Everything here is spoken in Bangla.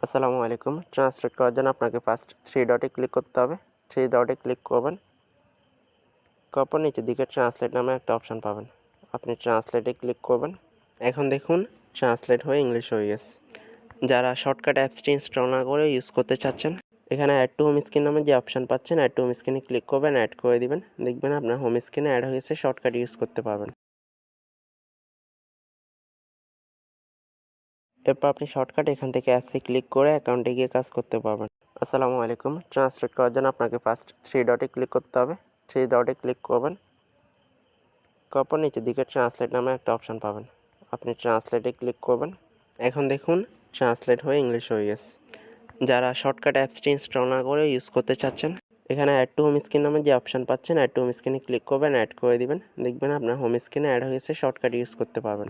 আসসালামু আলাইকুম। ট্রান্সলেট করার জন্য আপনাকে ফার্স্ট 3 ডটে ক্লিক করতে হবে। 3 ডটে ক্লিক করবেন। করার পর নিচের দিকে ট্রান্সলেট নামে একটা অপশান পাবেন। আপনি ট্রান্সলেটে ক্লিক করবেন। এখন দেখুন ট্রান্সলেট হয়ে ইংলিশ হয়ে গেছে। যারা শর্টকাট অ্যাপসটি ইনস্টল না করে ইউজ করতে চাচ্ছেন, এখানে অ্যাড টু হোম স্ক্রিন নামে যে অপশান পাচ্ছেন, অ্যাড টু হোম স্ক্রিনে ক্লিক করবেন, অ্যাড করে দিবেন। দেখবেন আপনার হোম স্ক্রিনে অ্যাড হয়েছে, শর্টকাট ইউজ করতে পারবেন। এরপর আপনি শর্টকাট এখান থেকে অ্যাপসে ক্লিক করে অ্যাকাউন্টে গিয়ে কাজ করতে পারবেন। আসসালামু আলাইকুম। ট্রান্সলেট করার জন্য আপনাকে ফার্স্ট 3 ডটে ক্লিক করতে হবে। 3 ডটে ক্লিক করবেন। করার পর নিচের দিকে ট্রান্সলেট নামে একটা অপশান পাবেন। আপনি ট্রান্সলেটে ক্লিক করবেন। এখন দেখুন ট্রান্সলেট হয়ে ইংলিশ হয়ে গেছে। যারা শর্টকাট অ্যাপসটি ইনস্টল না করে ইউজ করতে চাচ্ছেন, এখানে অ্যাড টু হোম স্ক্রিন নামে যে অপশান পাচ্ছেন, অ্যাড টু হোম স্ক্রিনে ক্লিক করবেন, অ্যাড করে দিবেন। দেখবেন আপনার হোম স্ক্রিনে অ্যাড হয়েছে, শর্টকাট ইউজ করতে পারবেন।